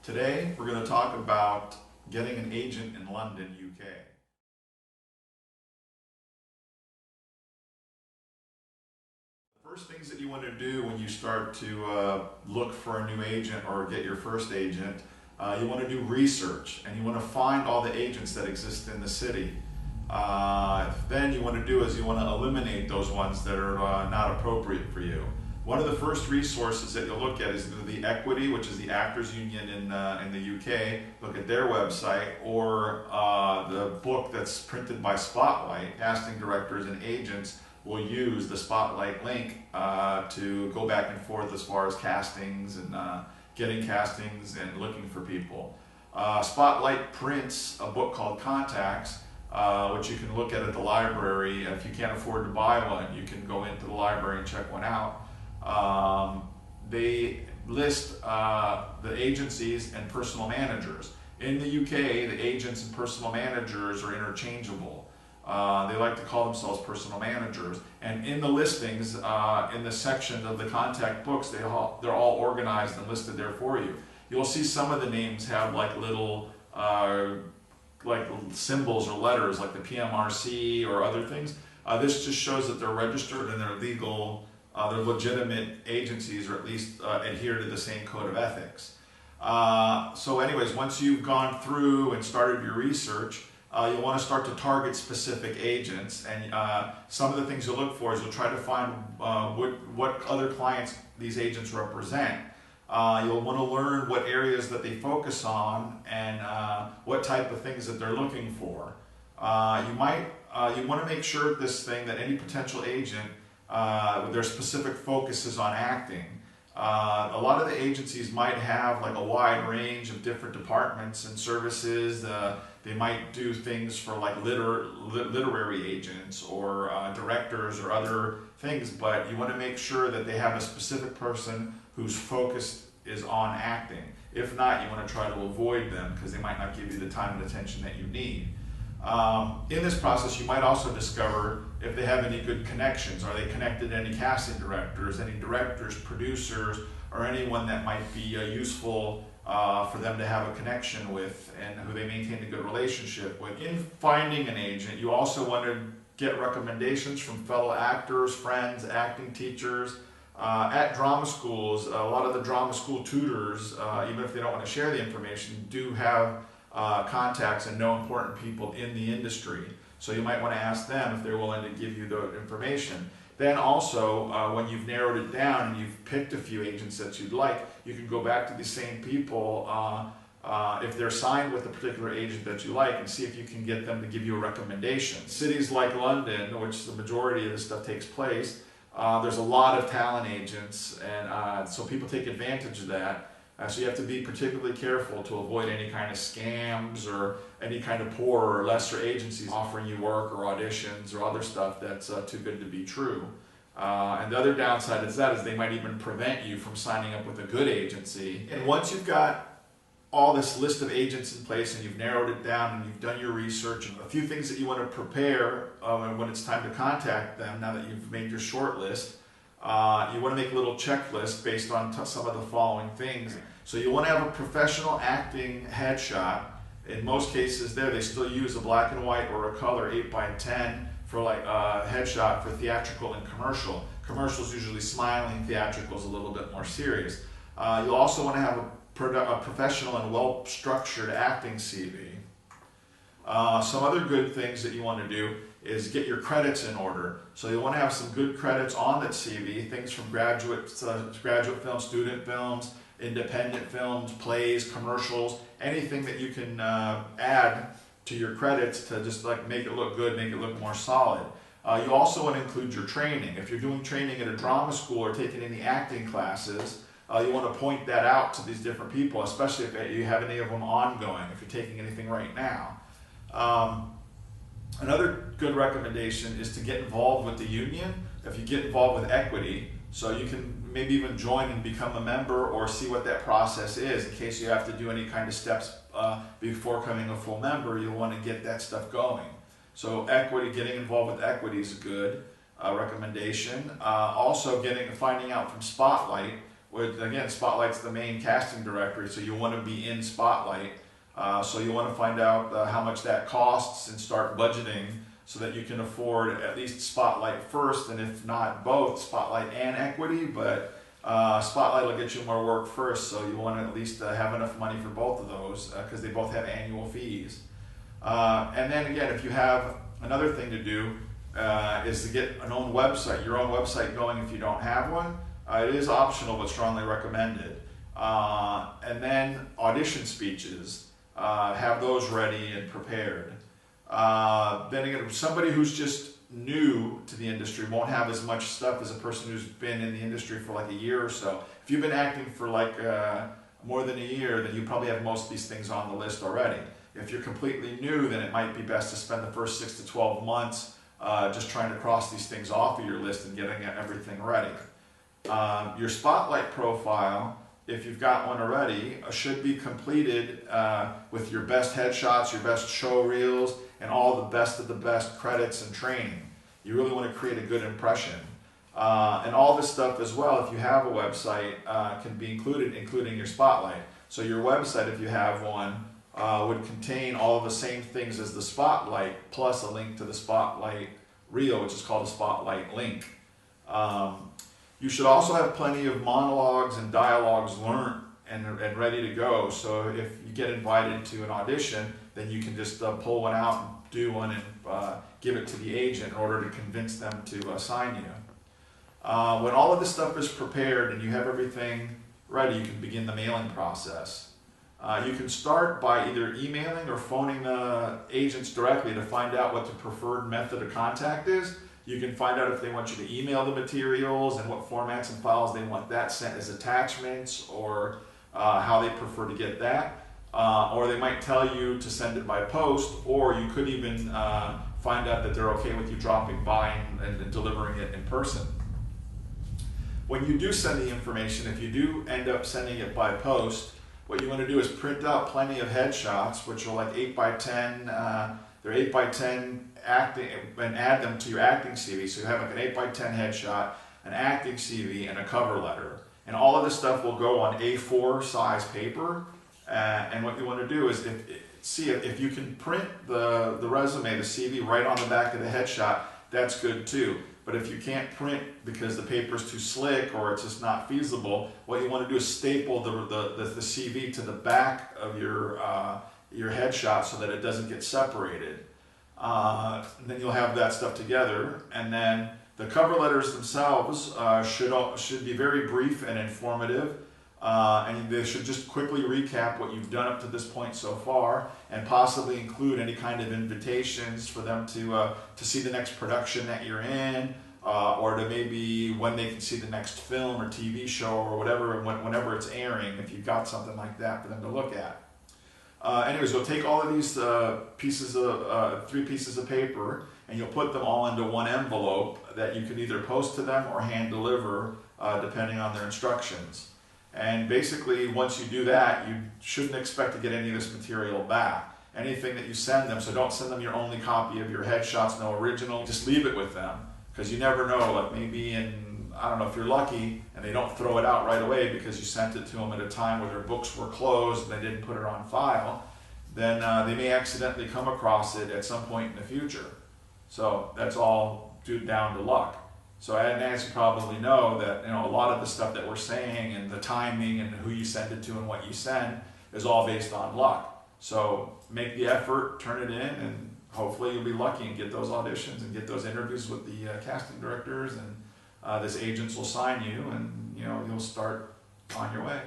Today, we're going to talk about getting an agent in London, UK. The first things that you want to do when you start to look for a new agent or get your first agent, you want to do research and you want to find all the agents that exist in the city. Then you want to do is you want to eliminate those ones that are not appropriate for you. One of the first resources that you'll look at is the Equity, which is the Actors Union in the UK. Look at their website, or the book that's printed by Spotlight. Casting directors and agents will use the Spotlight link to go back and forth as far as castings and getting castings and looking for people. Spotlight prints a book called Contacts, which you can look at the library. If you can't afford to buy one, you can go into the library and check one out. They list the agencies and personal managers. In the UK, the agents and personal managers are interchangeable. They like to call themselves personal managers. And in the listings, in the section of the contact books, they're all organized and listed there for you. You'll see some of the names have like little like symbols or letters like the PMRC or other things. This just shows that they're registered and they're legal. They're legitimate agencies, or at least adhere to the same code of ethics. So anyways, once you've gone through and started your research, you'll want to start to target specific agents. And some of the things you'll look for is you'll try to find what other clients these agents represent. You'll want to learn what areas that they focus on and what type of things that they're looking for. You want to make sure that any potential agent, their specific focus is on acting. A lot of the agencies might have like a wide range of different departments and services. They might do things for like literary agents or directors or other things, but you want to make sure that they have a specific person whose focus is on acting. If not, you want to try to avoid them because they might not give you the time and attention that you need. In this process, you might also discover if they have any good connections. Are they connected to any casting directors, any directors, producers, or anyone that might be useful for them to have a connection with and who they maintain a good relationship with. In finding an agent, you also want to get recommendations from fellow actors, friends, acting teachers. At drama schools, a lot of the drama school tutors, even if they don't want to share the information, do have contacts and know important people in the industry. So you might want to ask them if they're willing to give you the information. Then also, when you've narrowed it down and you've picked a few agents that you'd like, you can go back to the same people if they're signed with a particular agent that you like and see if you can get them to give you a recommendation. Cities like London, which the majority of this stuff takes place, there's a lot of talent agents, and so people take advantage of that. So you have to be particularly careful to avoid any kind of scams or any kind of poor or lesser agencies offering you work or auditions or other stuff that's too good to be true. And the other downside is they might even prevent you from signing up with a good agency. And once you've got all this list of agents in place and you've narrowed it down and you've done your research, and a few things that you want to prepare when it's time to contact them, now that you've made your short list, you want to make a little checklist based on some of the following things. So you want to have a professional acting headshot. In most cases they still use a black and white or a color 8x10 for like headshot for theatrical and commercial. Commercial's usually smiling, theatrical's a little bit more serious. You'll also want to have a professional and well-structured acting CV. Some other good things that you want to do is get your credits in order. So you want to have some good credits on that CV, things from graduate films, student films, independent films, plays, commercials, anything that you can add to your credits to just like make it look good, make it look more solid. You also want to include your training. If you're doing training at a drama school or taking any acting classes, you want to point that out to these different people, especially if you have any of them ongoing, if you're taking anything right now. Another good recommendation is to get involved with the union. If you get involved with Equity, so you can maybe even join and become a member or see what that process is in case you have to do any kind of steps before becoming a full member. You'll want to get that stuff going. So getting involved with Equity is a good recommendation. Also finding out from Spotlight which again, Spotlight's the main casting directory, so you want to be in Spotlight. So you want to find out how much that costs and start budgeting so that you can afford at least Spotlight first, and if not both, Spotlight and Equity, but Spotlight will get you more work first, so you want to at least have enough money for both of those because they both have annual fees. And then again, if you have another thing to do is to get your own website going if you don't have one. It is optional but strongly recommended. And then audition speeches, have those ready and prepared. Then again, somebody who's just new to the industry won't have as much stuff as a person who's been in the industry for like a year or so. If you've been acting for like more than a year, then you probably have most of these things on the list already. If you're completely new, then it might be best to spend the first 6 to 12 months just trying to cross these things off of your list and getting everything ready. Your Spotlight profile, if you've got one already, should be completed with your best headshots, your best show reels, and all the best of the best credits and training. You really want to create a good impression. And all this stuff as well, if you have a website, can be included, including your Spotlight. So your website, if you have one, would contain all of the same things as the Spotlight, plus a link to the Spotlight reel, which is called a Spotlight link. You should also have plenty of monologues and dialogues learned and ready to go. So if you get invited to an audition, then you can just pull one out and do one and give it to the agent in order to convince them to sign you. When all of this stuff is prepared and you have everything ready, you can begin the mailing process. You can start by either emailing or phoning the agents directly to find out what the preferred method of contact is. You can find out if they want you to email the materials and what formats and files they want that sent as attachments, or how they prefer to get that. Or they might tell you to send it by post, or you could even find out that they're okay with you dropping by and delivering it in person. When you do send the information, if you do end up sending it by post, what you want to do is print out plenty of headshots, which are like 8x10, they're 8x10 acting, and add them to your acting CV. So you have like an 8x10 headshot, an acting CV, and a cover letter. And all of this stuff will go on A4 size paper. And what you want to do is if you can print the resume, the CV, right on the back of the headshot, that's good too. But if you can't print because the paper's too slick or it's just not feasible, what you want to do is staple the CV to the back of your headshot so that it doesn't get separated. Then you'll have that stuff together, and then the cover letters themselves should be very brief and informative, and they should just quickly recap what you've done up to this point so far, and possibly include any kind of invitations for them to see the next production that you're in, or to maybe when they can see the next film or TV show or whatever, whenever it's airing, if you've got something like that for them to look at. Anyways, you'll take all of these 3 pieces of paper, and you'll put them all into one envelope that you can either post to them or hand deliver, depending on their instructions. And basically, once you do that, you shouldn't expect to get any of this material back. Anything that you send them, so don't send them your only copy of your headshots, no original, just leave it with them. Because you never know, like maybe I don't know, if you're lucky and they don't throw it out right away because you sent it to them at a time where their books were closed and they didn't put it on file, then they may accidentally come across it at some point in the future. So that's all down to luck. So as you probably know, that a lot of the stuff that we're saying and the timing and who you send it to and what you send is all based on luck. So make the effort, turn it in, and hopefully you'll be lucky and get those auditions and get those interviews with the casting directors, and this agents will sign you, and you'll start on your way.